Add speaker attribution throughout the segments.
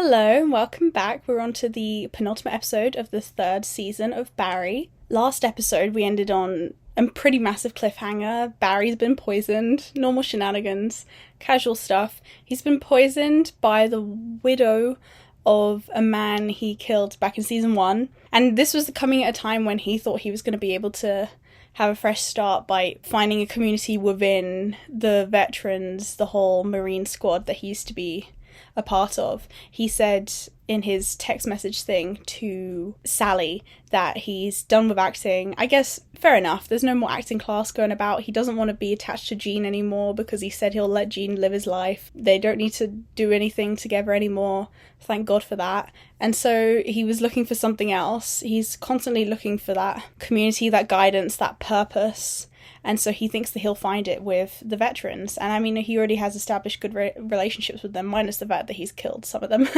Speaker 1: Hello and welcome back. We're on to the penultimate episode of the third season of Barry. Last episode we ended on a pretty massive cliffhanger. Barry's been poisoned, normal shenanigans, casual stuff. He's been poisoned by the widow of a man he killed back in season 1. And this was coming at a time when he thought he was going to be able to have a fresh start by finding a community within the veterans, the whole Marine squad that he used to be a part of. He said in his text message thing to Sally that he's done with acting. I guess fair enough, there's no more acting class going about. He doesn't want to be attached to Jean anymore because he said he'll let Jean live his life. They don't need to do anything together anymore, thank God for that. And so he was looking for something else. He's constantly looking for that community, that guidance, that purpose. And so he thinks that he'll find it with the veterans. And I mean, he already has established good relationships with them, minus the fact that he's killed some of them.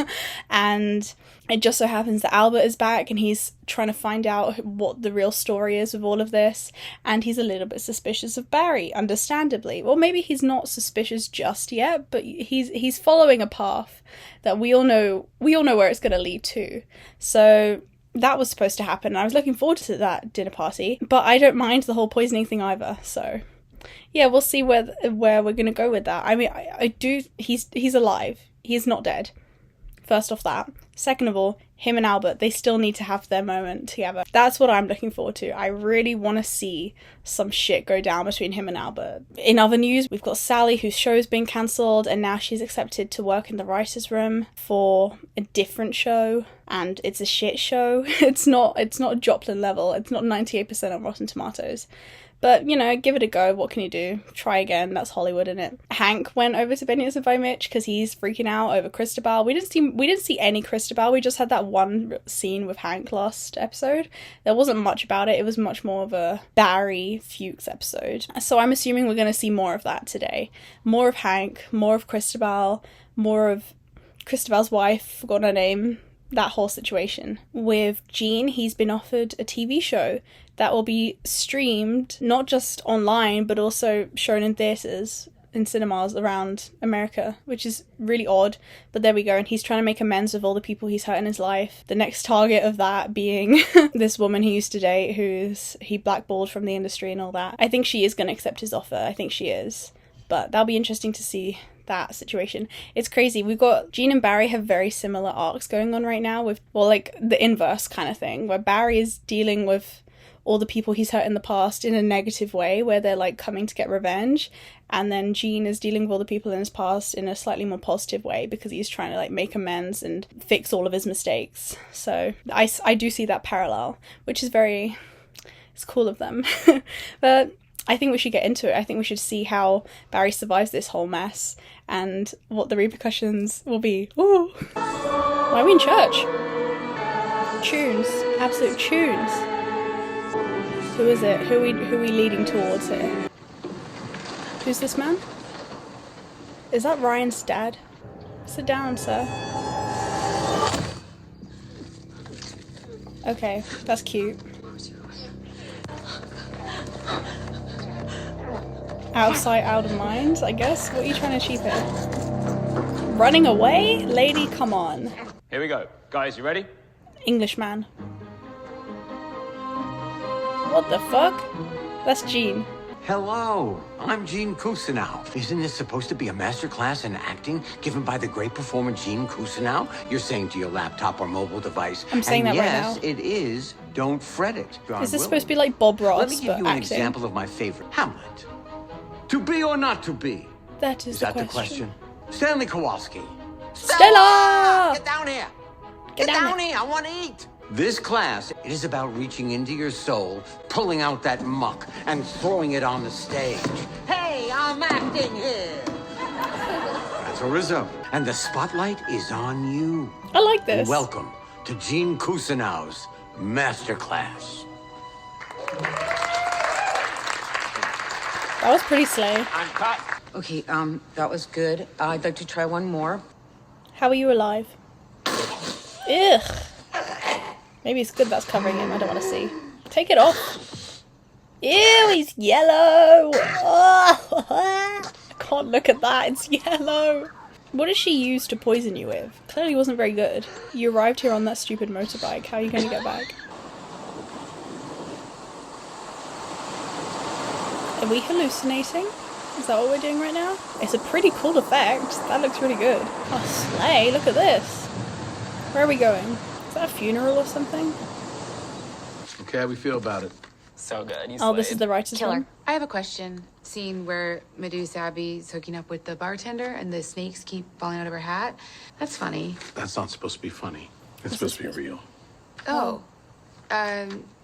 Speaker 1: And it just so happens that Albert is back and he's trying to find out what the real story is with all of this. And he's a little bit suspicious of Barry, understandably. Well, maybe he's not suspicious just yet, but he's following a path that we all know where it's going to lead to. So that was supposed to happen, and I was looking forward to that dinner party, but I don't mind the whole poisoning thing either, so yeah, we'll see where we're gonna go with that. I mean, I do, he's alive, he's not dead, first off that. Second of all, him and Albert, they still need to have their moment together. That's what I'm looking forward to. I really want to see some shit go down between him and Albert. In other news, we've got Sally, whose show's been cancelled, and now she's accepted to work in the writer's room for a different show, and it's a shit show. It's not Joplin level. It's not 98% on Rotten Tomatoes. But, you know, give it a go. What can you do? Try again. That's Hollywood, isn't it? Hank went over to Benias and by Mitch because he's freaking out over Christabel. We didn't see any Christabel. We just had that one scene with Hank last episode. There wasn't much about it. It was much more of a Barry Fuchs episode. So I'm assuming we're going to see more of that today. More of Hank, more of Christabel, more of Christabel's wife, forgot her name. That whole situation. With Gene, he's been offered a TV show that will be streamed, not just online, but also shown in theatres, in cinemas around America, which is really odd, but there we go. And he's trying to make amends with all the people he's hurt in his life. The next target of that being this woman he used to date, he blackballed from the industry and all that. I think she is going to accept his offer. I think she is. But that'll be interesting to see that situation. It's crazy. We've got Jean and Barry have very similar arcs going on right now with, well, like the inverse kind of thing, where Barry is dealing with all the people he's hurt in the past in a negative way, where they're like coming to get revenge, and then Jean is dealing with all the people in his past in a slightly more positive way because he's trying to like make amends and fix all of his mistakes. So I do see that parallel, which is it's cool of them. But I think we should get into it. I think we should see how Barry survives this whole mess and what the repercussions will be. Ooh! Why are we in church? Tunes. Absolute tunes. Who is it? Who are we leading towards here? Who's this man? Is that Ryan's dad? Sit down, sir. Okay, that's cute. Out of sight, out of mind, I guess. What are you trying to achieve here? Running away? Lady, come on.
Speaker 2: Here we go. Guys, you ready?
Speaker 1: Englishman. What the fuck? That's Gene.
Speaker 3: Hello, I'm Gene Cousineau. Isn't this supposed to be a masterclass in acting given by the great performer Gene Cousineau? You're saying to your laptop or mobile device.
Speaker 1: I'm saying that right now.
Speaker 3: Yes, it is. Don't fret it.
Speaker 1: Is this supposed to be like Bob Ross,
Speaker 3: Let me give you an
Speaker 1: acting?
Speaker 3: example of my favorite, Hamlet. To be or not to be?
Speaker 1: That is the
Speaker 3: question. Stanley Kowalski.
Speaker 1: Stella!
Speaker 3: Get down here!
Speaker 1: Get down
Speaker 3: here! I want to eat! This class, it is about reaching into your soul, pulling out that muck, and throwing it on the stage. Hey, I'm acting here! That's Rizzo. And the spotlight is on you.
Speaker 1: I like this.
Speaker 3: Welcome to Gene Cousineau's Masterclass.
Speaker 1: That was pretty slay.
Speaker 2: And cut.
Speaker 4: Okay, that was good. I'd like to try one more.
Speaker 1: How are you alive? Ugh. Maybe it's good that's covering him. I don't want to see. Take it off. Ew, he's yellow. Oh, I can't look at that. It's yellow. What did she use to poison you with? Clearly wasn't very good. You arrived here on that stupid motorbike. How are you going to get back? Are we hallucinating? Is that what we're doing right now? It's a pretty cool effect. That looks really good. Oh, slay, look at this. Where are we going? Is that a funeral or something?
Speaker 5: Okay, how we feel about it?
Speaker 6: So good.
Speaker 1: Oh, this is the writer's
Speaker 7: Killer.
Speaker 1: room.
Speaker 4: I have a question. Scene where Medusa Abbey's hooking up with the bartender and the snakes keep falling out of her hat. That's funny.
Speaker 5: That's not supposed to be funny. It's supposed to be real.
Speaker 4: Oh.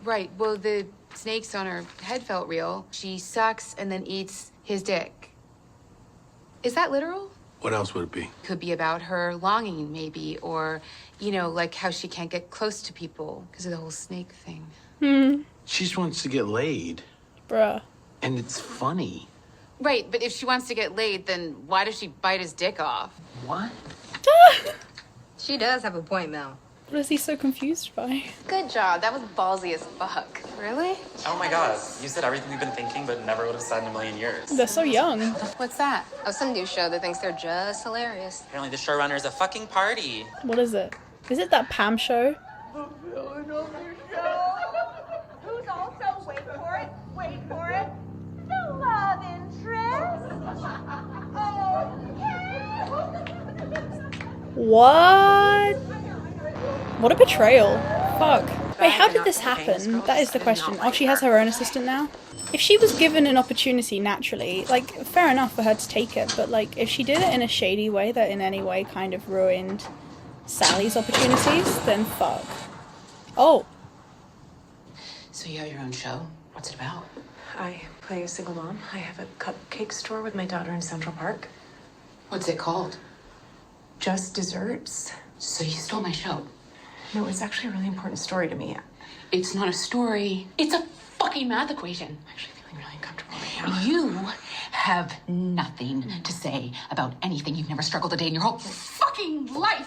Speaker 4: Right. Well, the snakes on her head felt real. She sucks and then eats his dick. Is that literal?
Speaker 5: What else would it be?
Speaker 4: Could be about her longing, maybe, or, you know, like how she can't get close to people because of the whole snake thing.
Speaker 5: She just wants to get laid.
Speaker 1: Bruh.
Speaker 5: And it's funny.
Speaker 4: Right, but if she wants to get laid, then why does she bite his dick off?
Speaker 5: What?
Speaker 7: She does have a point, Mel.
Speaker 1: What is he so confused by?
Speaker 8: Good job. That was ballsy as fuck.
Speaker 4: Really?
Speaker 6: Oh my god, you said everything we've been thinking, but never would have said in a million years.
Speaker 1: They're so young.
Speaker 4: What's that?
Speaker 7: Oh, some new show that thinks they're just hilarious.
Speaker 6: Apparently the showrunner is a fucking party.
Speaker 1: What is it? Is it that Pam show?
Speaker 9: Who's also, wait for it, the love interest.
Speaker 1: What? What a betrayal. Fuck. Wait, how did this happen? That is the question. Oh, she has her own assistant now? If she was given an opportunity naturally, like, fair enough for her to take it, but, like, if she did it in a shady way that in any way kind of ruined Sally's opportunities, then fuck. Oh.
Speaker 4: So you have your own show? What's it about?
Speaker 10: I play a single mom. I have a cupcake store with my daughter in Central Park.
Speaker 4: What's it called?
Speaker 10: Just desserts.
Speaker 4: So you stole my show.
Speaker 10: No, it's actually a really important story to me.
Speaker 4: It's not a story. It's a fucking math equation.
Speaker 10: I'm actually feeling really uncomfortable right now.
Speaker 4: You have nothing to say about anything. You've never struggled a day in your whole fucking life.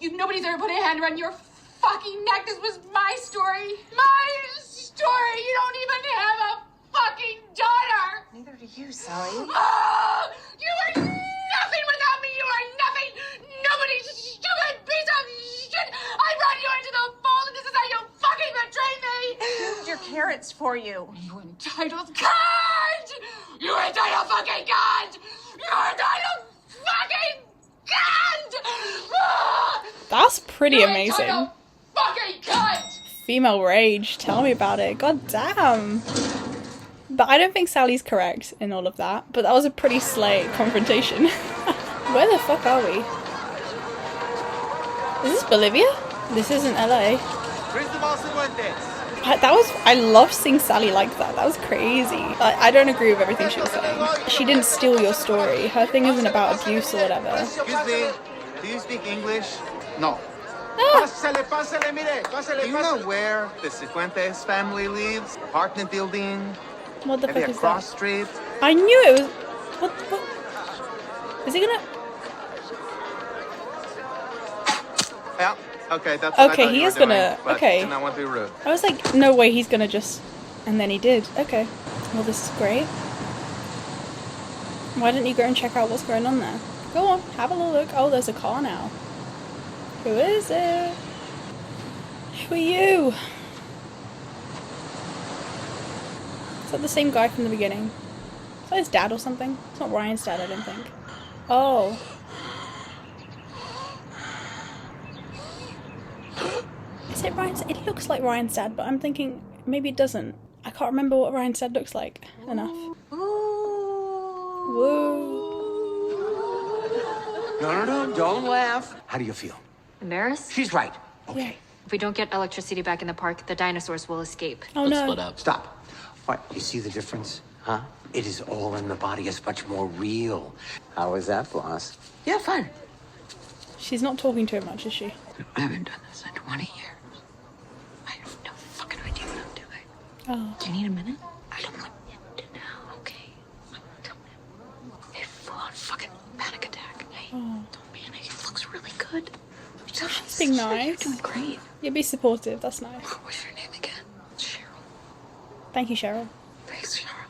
Speaker 4: Nobody's ever put a hand around your fucking neck. This was my story. My story. You don't even have a fucking daughter.
Speaker 10: Neither do you, Sally.
Speaker 4: Oh, you are nothing without me. You are nothing. Nobody, stupid piece of shit. I brought you into the fold, and this is how you fucking betray me.
Speaker 10: Moved your carrots for you.
Speaker 4: You entitled cunt! You entitled fucking cunt! You entitled fucking cunt!
Speaker 1: That's pretty
Speaker 4: You
Speaker 1: amazing.
Speaker 4: entitled fucking cunt!
Speaker 1: Female rage. Tell me about it. God damn. But I don't think Sally's correct in all of that. But that was a pretty slay confrontation. Where the fuck are we? Is this Bolivia? This isn't LA. I love seeing Sally like that. That was crazy. I don't agree with everything she was saying. She didn't steal your story. Her thing isn't about abuse or whatever.
Speaker 11: Excuse me, do you speak English? No.
Speaker 1: Ah.
Speaker 11: Do you know where the Cifuentes family lives? Apartment building?
Speaker 1: What the
Speaker 11: Maybe
Speaker 1: fuck is
Speaker 11: across
Speaker 1: that?
Speaker 11: street?
Speaker 1: I knew it was... What? Is he gonna...
Speaker 11: Yeah, okay, that's what I
Speaker 1: Okay,
Speaker 11: thought
Speaker 1: he
Speaker 11: you were
Speaker 1: is gonna...
Speaker 11: doing, but
Speaker 1: Okay.
Speaker 11: did not want to be rude.
Speaker 1: I was like, no way he's gonna just... And then he did. Okay. Well, this is great. Why didn't you go and check out what's going on there? Go on, have a little look. Oh, there's a car now. Who is it? Who are you? Is that the same guy from the beginning? Is that his dad or something? It's not Ryan's dad, I don't think. Oh. Is it Ryan's? It looks like Ryan's dad, but I'm thinking maybe it doesn't. I can't remember what Ryan's dad looks like enough. Woo.
Speaker 3: No, don't laugh. How do you feel?
Speaker 7: Embarrassed?
Speaker 3: She's right. Okay.
Speaker 1: Yeah.
Speaker 7: If we don't get electricity back in the park, the dinosaurs will escape.
Speaker 1: Oh
Speaker 6: Let's
Speaker 1: no.
Speaker 6: split up.
Speaker 3: Stop. What? You see the difference? Huh? It is all in the body. It's much more real. How was that, boss?
Speaker 4: Yeah, fun.
Speaker 1: She's not talking to him much, is she?
Speaker 4: I haven't done this in 20 years. I have no fucking idea what I'm doing.
Speaker 1: Oh.
Speaker 4: Do you need a minute? I don't want it now, okay? Tell me. A full-on fucking panic attack. Hey, don't panic. It looks really good.
Speaker 1: She's being nice.
Speaker 4: You're doing great.
Speaker 1: Yeah, be supportive. That's nice.
Speaker 4: What's your name again? Cheryl.
Speaker 1: Thank you, Cheryl.
Speaker 4: Thanks, Cheryl.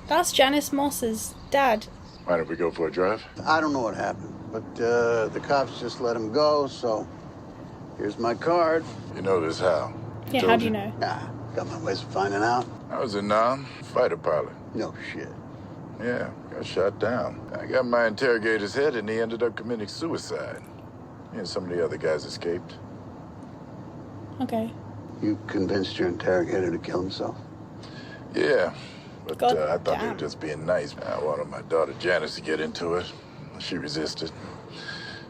Speaker 1: That's Janice Moss's dad.
Speaker 12: Why don't we go for a drive?
Speaker 13: I don't know what happened, but the cops just let him go, so here's my card.
Speaker 12: You know this how?
Speaker 1: Yeah, how do you know?
Speaker 13: Nah, got my ways of finding out.
Speaker 12: I was a fighter pilot.
Speaker 13: No shit.
Speaker 12: Yeah, got shot down. I got my interrogator's head and he ended up committing suicide. He and some of the other guys escaped.
Speaker 1: Okay.
Speaker 13: You convinced your interrogator to kill himself?
Speaker 12: Yeah, but
Speaker 1: God
Speaker 12: I thought they
Speaker 1: damn.
Speaker 12: were just being nice. I wanted my daughter Janice to get into it. She resisted.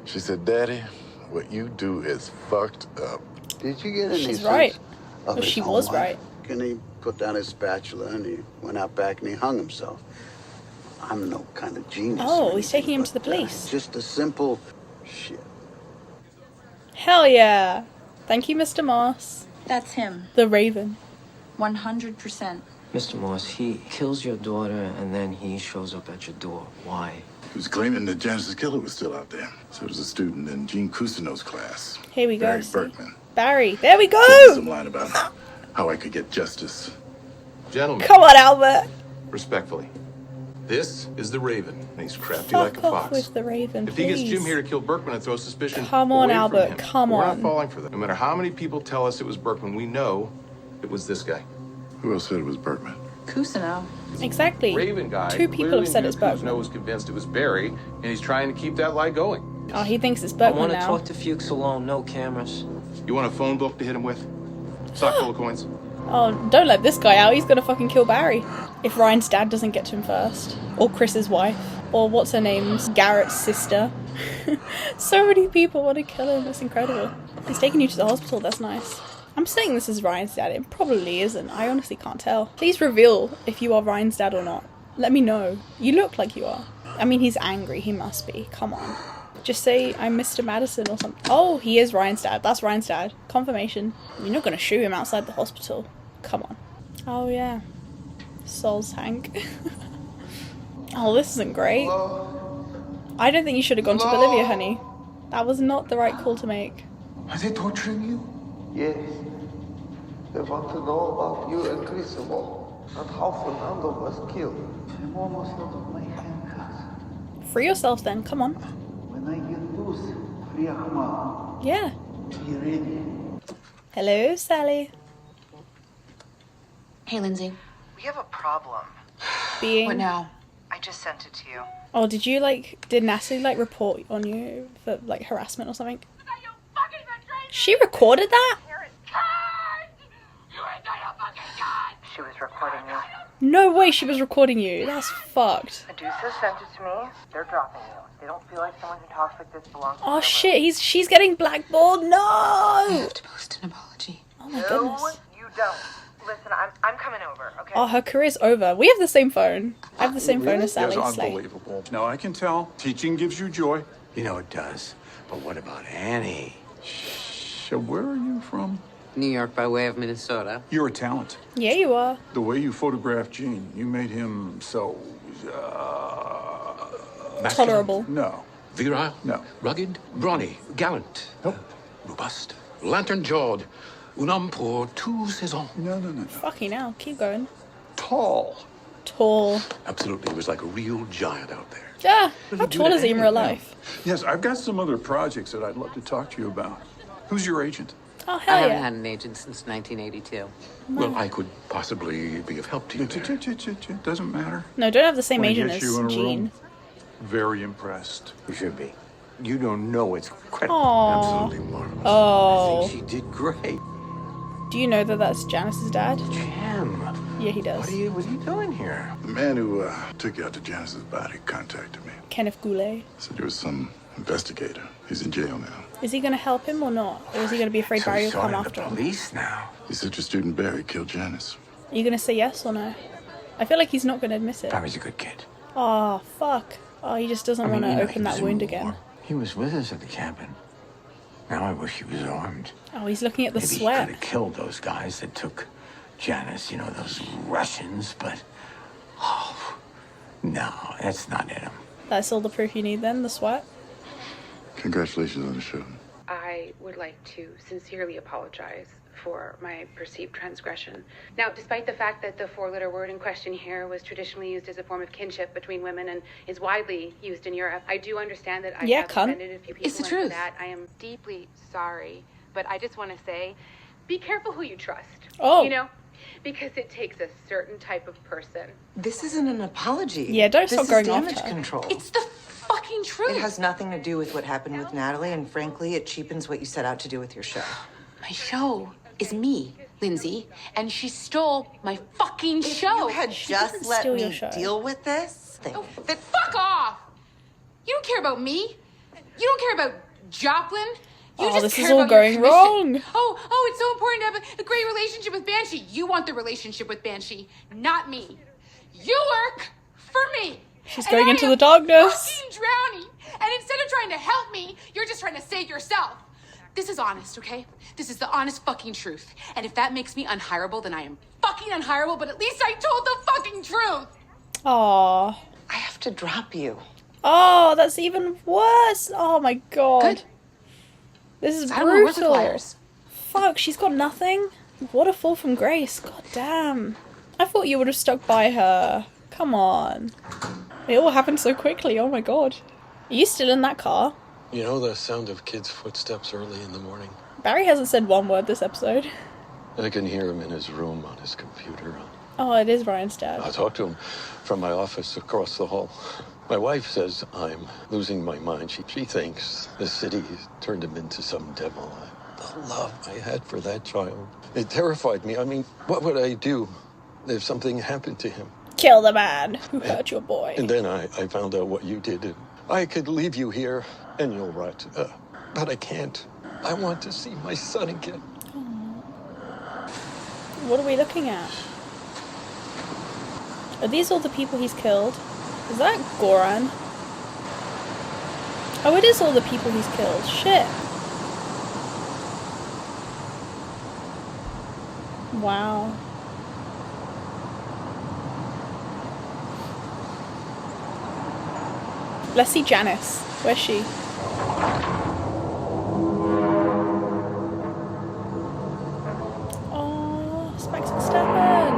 Speaker 12: She said, Daddy, what you do is fucked up.
Speaker 13: Did you get any
Speaker 1: She's
Speaker 13: sense
Speaker 1: right.
Speaker 13: of
Speaker 1: Well,
Speaker 13: his
Speaker 1: she
Speaker 13: own
Speaker 1: was
Speaker 13: life?
Speaker 1: right.
Speaker 13: And he put down his spatula and he went out back and he hung himself. I'm no kind of genius.
Speaker 1: Oh,
Speaker 13: or
Speaker 1: he's taking him to the
Speaker 13: anything, but,
Speaker 1: police.
Speaker 13: Just a simple shit.
Speaker 1: Hell yeah. Thank you, Mr. Moss.
Speaker 14: That's him.
Speaker 1: The Raven.
Speaker 14: 100%.
Speaker 15: Mr. Moss, he kills your daughter and then he shows up at your door. Why?
Speaker 12: He was claiming that Janice's killer was still out there. So it was a student in Gene Cousineau's class.
Speaker 1: Here we go.
Speaker 12: Barry
Speaker 1: see?
Speaker 12: Berkman.
Speaker 1: Barry. There we
Speaker 12: Told
Speaker 1: go!
Speaker 12: me some line about how I could get justice.
Speaker 16: Gentlemen,
Speaker 1: Come on, Albert.
Speaker 16: respectfully, this is the Raven. And he's crafty
Speaker 1: Fuck
Speaker 16: like a
Speaker 1: off
Speaker 16: fox.
Speaker 1: with the Raven,
Speaker 16: If he gets
Speaker 1: please.
Speaker 16: Jim here to kill Berkman and throw suspicion
Speaker 1: Come on,
Speaker 16: away
Speaker 1: Albert,
Speaker 16: from him,
Speaker 1: come
Speaker 16: we're
Speaker 1: on.
Speaker 16: not falling for that. No matter how many people tell us it was Berkman, we know it was this guy.
Speaker 12: Who else said it was Berkman?
Speaker 14: Cousineau.
Speaker 1: Exactly.
Speaker 16: Raven guy.
Speaker 1: Two people
Speaker 16: clearly
Speaker 1: have said
Speaker 16: knew
Speaker 1: it's Berkman.
Speaker 16: Cousineau was convinced it was Barry, and he's trying to keep that lie going.
Speaker 1: Oh, he thinks it's
Speaker 15: I
Speaker 1: Berkman
Speaker 15: want to
Speaker 1: now.
Speaker 15: talk to Fuchs alone, no cameras.
Speaker 16: You want a phone book to hit him with? Sock full of coins.
Speaker 1: Oh, don't let this guy out. He's gonna fucking kill Barry. If Ryan's dad doesn't get to him first. Or Chris's wife. Or what's her name's? Garrett's sister. So many people want to kill him. It's incredible. He's taking you to the hospital. That's nice. I'm saying this is Ryan's dad. It probably isn't. I honestly can't tell. Please reveal if you are Ryan's dad or not. Let me know. You look like you are. I mean, he's angry. He must be. Come on. Just say I'm Mr. Madison or something. Oh, he is Ryan's dad. That's Ryan's dad. Confirmation. You're not going to shoot him outside the hospital. Come on. Oh, yeah. Sol's Hank. Oh, this isn't great. I don't think you should have gone to Bolivia, honey. That was not the right call to make.
Speaker 17: Are they torturing you? Yes. They want to know about you and Crisimo and how Fernando was killed. I'm almost out of my handcuffs.
Speaker 1: Free yourself then. Come on.
Speaker 17: When I get loose, free Ahmad.
Speaker 1: Yeah.
Speaker 17: Be ready.
Speaker 1: Hello, Sally.
Speaker 4: Hey, Lindsay.
Speaker 18: We have a problem.
Speaker 1: Being...
Speaker 4: What now?
Speaker 18: I just sent it to you.
Speaker 1: Oh, did Natalie, report on you for, harassment or something? She recorded that?
Speaker 18: She was recording you.
Speaker 1: No way she was recording you. That's fucked.
Speaker 18: Medusa sent it to me. They're dropping you. They don't feel like someone who talks like this belongs.
Speaker 1: Oh shit, she's getting blackballed. No!
Speaker 4: I have to post an apology.
Speaker 1: Oh my
Speaker 18: No,
Speaker 1: goodness.
Speaker 18: you don't. Listen, I'm coming over, okay?
Speaker 1: Oh, her career's over. We have the same phone. I have the same phone as Sally.
Speaker 19: That's
Speaker 1: Slay.
Speaker 19: unbelievable. No, I can tell. Teaching gives you joy.
Speaker 3: You know it does. But what about Annie?
Speaker 19: So where are you from?
Speaker 20: New York by way of Minnesota.
Speaker 19: You're a talent.
Speaker 1: Yeah, you are.
Speaker 19: The way you photographed Gene, you made him so...
Speaker 1: Tolerable.
Speaker 19: No.
Speaker 21: Virile?
Speaker 19: No.
Speaker 21: Rugged? Brawny? Gallant?
Speaker 19: Nope.
Speaker 21: Robust? Lantern-jawed? Un homme pour toute saison?
Speaker 19: No.
Speaker 1: Fucking hell. Keep going.
Speaker 19: Tall.
Speaker 1: Tall.
Speaker 21: Absolutely. He was like a real giant out there.
Speaker 1: Yeah. How tall is he in real life?
Speaker 19: Yes, I've got some other projects that I'd love to talk to you about. Who's your agent?
Speaker 1: Oh,
Speaker 20: I
Speaker 1: hell
Speaker 20: haven't
Speaker 1: yeah.
Speaker 20: had an agent since 1982.
Speaker 21: Well, I could possibly be of help to you there.
Speaker 19: It doesn't matter.
Speaker 1: No, don't have the same
Speaker 19: When I
Speaker 1: agent
Speaker 19: get
Speaker 1: as
Speaker 19: you in a
Speaker 1: Gene.
Speaker 19: room, very impressed.
Speaker 3: You should be. You don't know it's incredible.
Speaker 1: Aww.
Speaker 3: Absolutely marvelous.
Speaker 1: Oh.
Speaker 3: I think she did great.
Speaker 1: Do you know that that's Janice's dad?
Speaker 3: Jim.
Speaker 1: Yeah, he does.
Speaker 3: What are you doing here?
Speaker 12: The man who took you out to Janice's body contacted me.
Speaker 1: Kenneth Goulet.
Speaker 12: Said there was some investigator. He's in jail now.
Speaker 1: Is he going to help him or not? Or is he going to be afraid Barry will come after him?
Speaker 3: Police now.
Speaker 12: He said your student Barry killed Janice.
Speaker 1: Are you going to say yes or no? I feel like he's not going to admit it.
Speaker 3: Barry's a good kid.
Speaker 1: Oh, fuck. Oh, he just doesn't want to open that wound again.
Speaker 3: He was with us at the cabin. Now I wish he was armed.
Speaker 1: Oh, he's looking at the
Speaker 3: Maybe
Speaker 1: sweat.
Speaker 3: he could have killed those guys that took Janice, those Russians, but... Oh, no, that's not in him.
Speaker 1: That's all the proof you need then, the sweat?
Speaker 12: Congratulations on the show.
Speaker 4: I would like to sincerely apologize for my perceived transgression. Now, despite the fact that the four-letter word in question here was traditionally used as a form of kinship between women and is widely used in Europe, I do understand that I have offended a few people. It's the truth. That I am deeply sorry, but I just want to say, be careful who you trust.
Speaker 1: Oh.
Speaker 4: You know? Because it takes a certain type of person.
Speaker 2: This isn't an apology.
Speaker 1: Yeah, don't stop going
Speaker 2: This is damage
Speaker 1: after her.
Speaker 2: control.
Speaker 4: It's the fucking truth.
Speaker 2: It has nothing to do with what happened with Natalie, and frankly, it cheapens what you set out to do with your show.
Speaker 4: My show is me, Lindsay, and she stole my fucking show.
Speaker 2: You had just let me deal with this thing.
Speaker 4: Oh, then fuck off! You don't care about me. You don't care about Joplin. You just
Speaker 1: this
Speaker 4: care
Speaker 1: is all
Speaker 4: about your
Speaker 1: going
Speaker 4: commission.
Speaker 1: wrong.
Speaker 4: Oh, it's so important to have a great relationship with Banshee. You want the relationship with Banshee, not me. You work for me.
Speaker 1: She's going into the darkness.
Speaker 4: Fucking drowning. And instead of trying to help me, you're just trying to save yourself. This is honest, okay? This is the honest fucking truth. And if that makes me unhireable, then I am fucking unhireable, but at least I told the fucking truth.
Speaker 1: Aww.
Speaker 2: I have to drop you.
Speaker 1: Oh, that's even worse. Oh my god.
Speaker 4: Good.
Speaker 1: This is
Speaker 4: I don't know, where's the
Speaker 1: brutal.
Speaker 4: pliers?
Speaker 1: Fuck, she's got nothing. What a fall from grace. God damn. I thought you would have stuck by her. Come on. It all happened so quickly. Oh my god. Are you still in that car?
Speaker 5: You know the sound of kids' footsteps early in the morning?
Speaker 1: Barry hasn't said one word this episode.
Speaker 5: I can hear him in his room on his computer.
Speaker 1: Oh, it is Ryan's dad.
Speaker 5: I talk to him from my office across the hall. My wife says I'm losing my mind. She thinks the city turned him into some devil. The love I had for that child. It terrified me. I mean, what would I do if something happened to him?
Speaker 1: Kill the man who hurt your boy.
Speaker 5: And then I found out what you did. I could leave you here and you'll rot. But I can't. I want to see my son again.
Speaker 1: What are we looking at? Are these all the people he's killed? Is that Goran? Oh, it is all the people he's killed. Shit. Wow. Let's see Janice. Where's she? Oh, Specs and Stefan.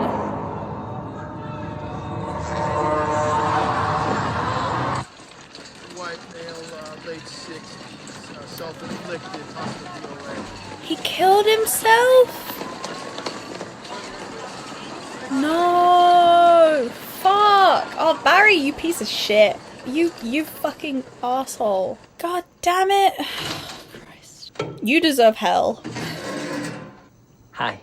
Speaker 22: White male, late 60s, self-inflicted, hospital DOA.
Speaker 1: He killed himself? No! Fuck! Oh, Barry, you piece of shit. You fucking asshole. God damn it. Christ. You deserve hell.
Speaker 15: Hi.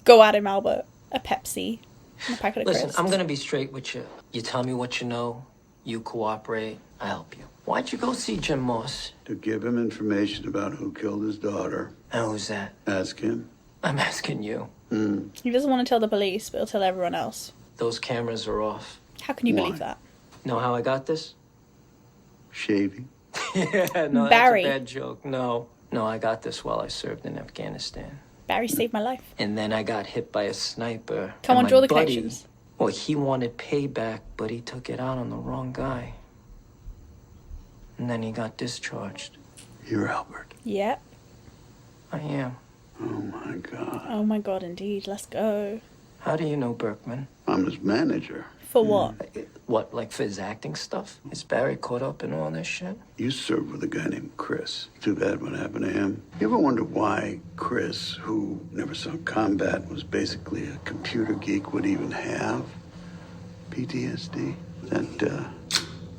Speaker 1: Go at him, Albert. A Pepsi. And a packet of
Speaker 15: Listen,
Speaker 1: crisps.
Speaker 15: I'm gonna be straight with you. You tell me what you know, you cooperate, I help you. Why'd you go see Jim Moss?
Speaker 13: To give him information about who killed his daughter.
Speaker 15: And who's that?
Speaker 13: Ask him.
Speaker 15: I'm asking you.
Speaker 1: He doesn't want to tell the police, but he'll tell everyone else.
Speaker 15: Those cameras are off.
Speaker 1: How can you believe that?
Speaker 15: Know how I got this?
Speaker 13: Shaving.
Speaker 15: Yeah, no,
Speaker 1: Barry.
Speaker 15: that's a bad joke. No, I got this while I served in Afghanistan.
Speaker 1: Barry saved my life.
Speaker 15: And then I got hit by a sniper.
Speaker 1: Come
Speaker 15: and
Speaker 1: on,
Speaker 15: my
Speaker 1: draw the
Speaker 15: buddy,
Speaker 1: connections.
Speaker 15: Well, he wanted payback, but he took it out on the wrong guy. And then he got discharged.
Speaker 13: You're Albert.
Speaker 1: Yep.
Speaker 15: I am.
Speaker 13: Oh my God.
Speaker 1: Oh my god, indeed. Let's go.
Speaker 15: How do you know Berkman?
Speaker 13: I'm his manager.
Speaker 1: For what?
Speaker 15: What, like for his acting stuff? Is Barry caught up in all this shit?
Speaker 13: You served with a guy named Chris. Too bad what happened to him. You ever wonder why Chris, who never saw combat, was basically a computer geek, would even have PTSD? That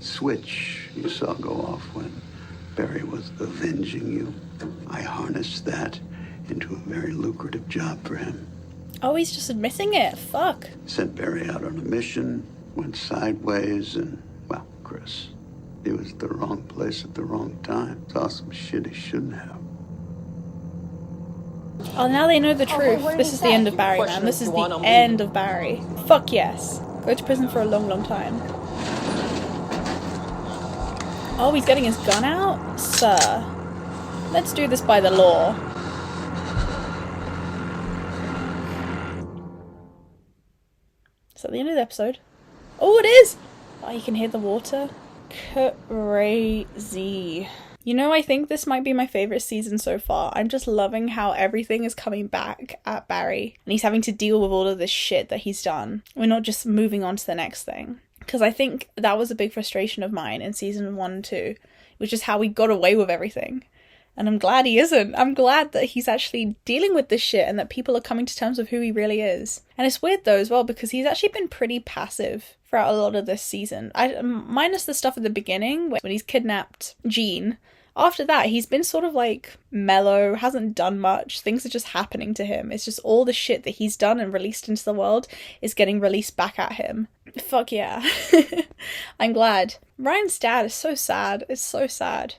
Speaker 13: switch you saw go off when Barry was avenging you. I harnessed that into a very lucrative job for him.
Speaker 1: Oh, he's just admitting it. Fuck.
Speaker 13: Sent Barry out on a mission, went sideways, and, well, Chris, he was at the wrong place at the wrong time. Saw some shit he shouldn't have.
Speaker 1: Oh, now they know the truth. This is the end of Barry, man. This is the end of Barry. Fuck yes. Go to prison for a long, long time. Oh, he's getting his gun out? Sir. Let's do this by the law. Is that the end of the episode? Oh, it is! Oh, you can hear the water. Crazy. You know, I think this might be my favourite season so far. I'm just loving how everything is coming back at Barry, and he's having to deal with all of this shit that he's done. We're not just moving on to the next thing. Because I think that was a big frustration of mine in season 1 and 2, which is how we got away with everything. And I'm glad he isn't. I'm glad that he's actually dealing with this shit and that people are coming to terms with who he really is. And it's weird though as well, because he's actually been pretty passive throughout a lot of this season. Minus the stuff at the beginning when he's kidnapped Jean. After that, he's been sort of like mellow, hasn't done much. Things are just happening to him. It's just all the shit that he's done and released into the world is getting released back at him. Fuck yeah. I'm glad. Ryan's dad is so sad. It's so sad.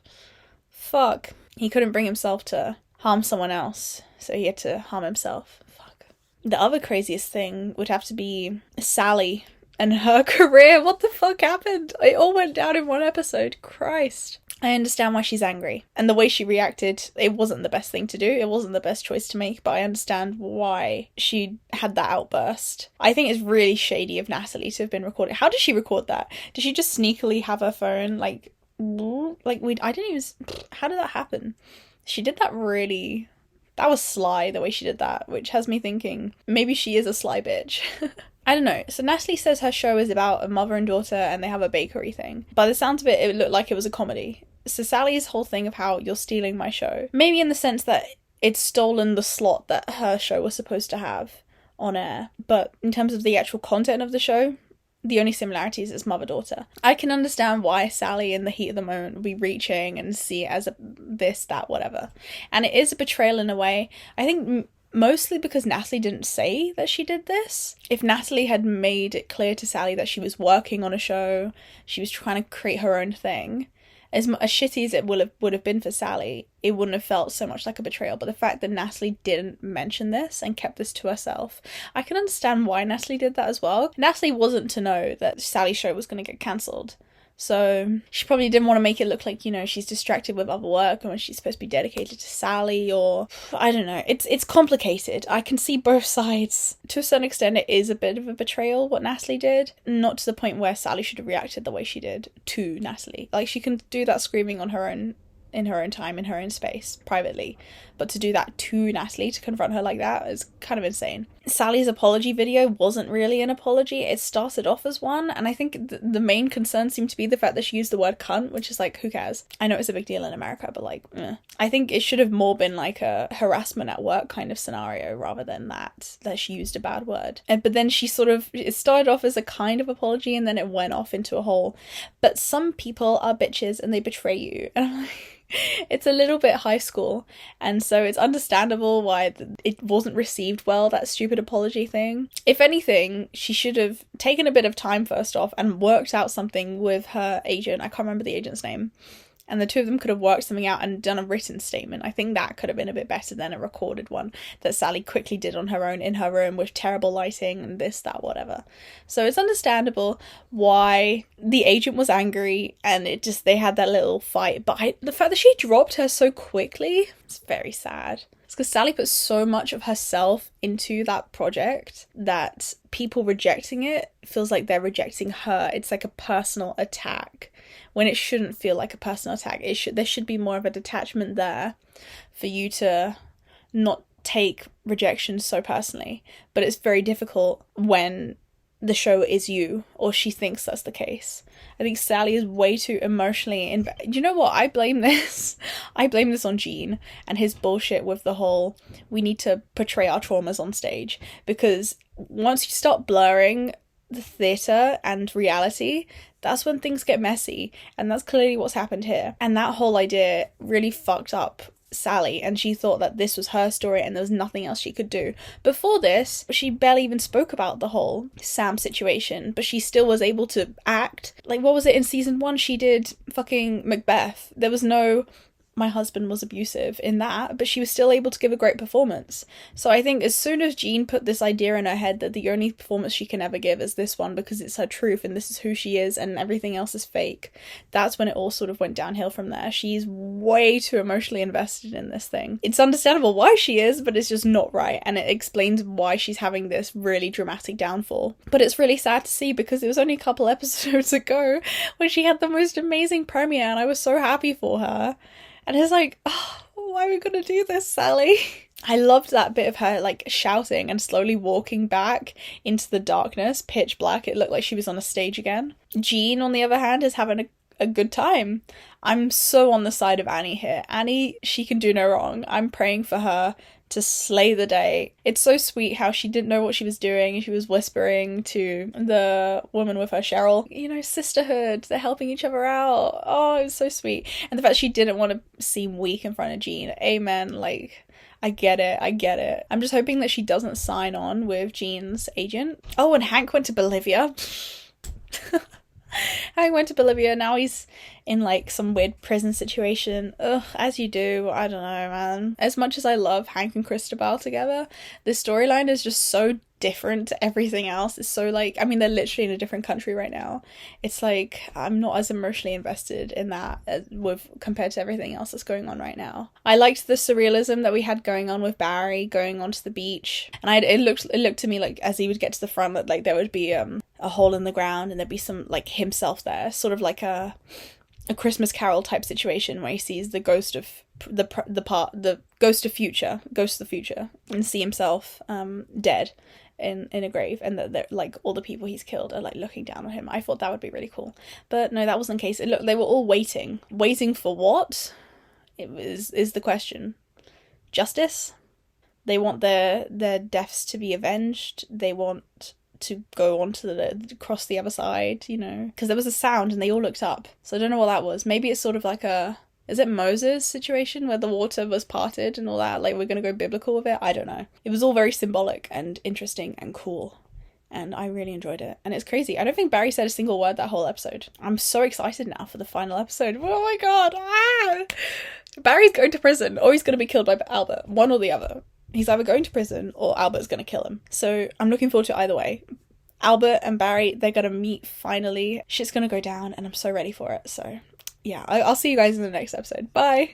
Speaker 1: Fuck. He couldn't bring himself to harm someone else, so he had to harm himself. Fuck. The other craziest thing would have to be Sally and her career. What the fuck happened? It all went down in one episode. Christ. I understand why she's angry. And the way she reacted, it wasn't the best thing to do. It wasn't the best choice to make, but I understand why she had that outburst. I think it's really shady of Natalie to have been recorded. How did she record that? Did she just sneakily have her phone, I didn't even... How did that happen? She did that really... That was sly, the way she did that, which has me thinking, maybe she is a sly bitch. I don't know. So Natalie says her show is about a mother and daughter and they have a bakery thing. By the sounds of it, it looked like it was a comedy. So Sally's whole thing of how you're stealing my show, maybe in the sense that it's stolen the slot that her show was supposed to have on air, but in terms of the actual content of the show, the only similarities is mother-daughter. I can understand why Sally, in the heat of the moment, would be reaching and see it as a this, that, whatever. And it is a betrayal in a way. I think mostly because Natalie didn't say that she did this. If Natalie had made it clear to Sally that she was working on a show, she was trying to create her own thing, as shitty as it would have been for Sally, it wouldn't have felt so much like a betrayal. But the fact that Natalie didn't mention this and kept this to herself, I can understand why Natalie did that as well. Natalie wasn't to know that Sally's show was going to get cancelled. So she probably didn't want to make it look like, you know, she's distracted with other work and when she's supposed to be dedicated to Sally, or I don't know. It's complicated. I can see both sides. To a certain extent, it is a bit of a betrayal what Natalie did. Not to the point where Sally should have reacted the way she did to Natalie. Like, she can do that screaming on her own, in her own time, in her own space, privately. But to do that to Natalie, to confront her like that, is kind of insane. Sally's apology video wasn't really an apology. It started off as one, and I think the main concern seemed to be the fact that she used the word cunt, which is like, who cares? I know it's a big deal in America, but like, I think it should have more been like a harassment at work kind of scenario rather than that she used a bad word. But then she it started off as a kind of apology and then it went off into a whole, but some people are bitches and they betray you. And I'm like, it's a little bit high school, and so it's understandable why it wasn't received well, that stupid apology thing. If anything, she should have taken a bit of time first off and worked out something with her agent. I can't remember the agent's name. And the two of them could have worked something out and done a written statement. I think that could have been a bit better than a recorded one that Sally quickly did on her own in her room with terrible lighting and this, that, whatever. So it's understandable why the agent was angry and they had that little fight. But the fact that she dropped her so quickly, it's very sad. It's because Sally put so much of herself into that project that people rejecting it feels like they're rejecting her. It's like a personal attack, when it shouldn't feel like a personal attack. There should be more of a detachment there for you to not take rejection so personally. But it's very difficult when the show is you, or she thinks that's the case. I think Sally is way too emotionally you know what? I blame this on Gene and his bullshit with the whole, we need to portray our traumas on stage. Because once you start blurring the theatre and reality, that's when things get messy, and that's clearly what's happened here. And that whole idea really fucked up Sally, and she thought that this was her story and there was nothing else she could do. Before this, she barely even spoke about the whole Sam situation, but she still was able to act. Like, what was it in season 1? She did fucking Macbeth. There was no my husband was abusive in that, but she was still able to give a great performance. So I think as soon as Jean put this idea in her head that the only performance she can ever give is this one because it's her truth and this is who she is and everything else is fake, that's when it all sort of went downhill from there. She's way too emotionally invested in this thing. It's understandable why she is, but it's just not right, and it explains why she's having this really dramatic downfall. But it's really sad to see because it was only a couple episodes ago when she had the most amazing premiere and I was so happy for her. And it's like, oh, why are we gonna do this, Sally? I loved that bit of her, like, shouting and slowly walking back into the darkness, pitch black. It looked like she was on a stage again. Jean, on the other hand, is having a good time. I'm so on the side of Annie here. Annie, she can do no wrong. I'm praying for her to slay the day. It's so sweet how she didn't know what she was doing. She was whispering to the woman with her, Cheryl, you know, sisterhood, they're helping each other out. Oh, it was so sweet. And the fact she didn't want to seem weak in front of Jean. Amen. Like, I get it. I'm just hoping that she doesn't sign on with Jean's agent. Oh, and Hank went to Bolivia. Hank went to Bolivia, now he's in like some weird prison situation. Ugh, as you do. I don't know, man. As much as I love Hank and Cristobal together, the storyline is just so different to everything else. It's so like, I mean, they're literally in a different country right now. It's like, I'm not as emotionally invested in that compared to everything else that's going on right now. I liked the surrealism that we had going on with Barry going onto the beach, and it looked to me like as he would get to the front that like there would be a hole in the ground and there'd be some like himself there, sort of like a Christmas Carol type situation where he sees the ghost of the ghost of the future and see himself dead in a grave, and that like all the people he's killed are like looking down on him. I thought that would be really cool, but no, that wasn't the case. They were all waiting for what? Is the question. Justice? They want their deaths to be avenged. They want to go on to across the other side, you know, because there was a sound and they all looked up. So I don't know what that was. Maybe it's sort of like is it Moses situation where the water was parted and all that? Like, we're going to go biblical with it? I don't know. It was all very symbolic and interesting and cool. And I really enjoyed it. And it's crazy. I don't think Barry said a single word that whole episode. I'm so excited now for the final episode. Oh my god. Ah! Barry's going to prison or he's going to be killed by Albert. One or the other. He's either going to prison or Albert's going to kill him. So I'm looking forward to either way. Albert and Barry, they're going to meet finally. Shit's going to go down and I'm so ready for it. So yeah, I'll see you guys in the next episode. Bye!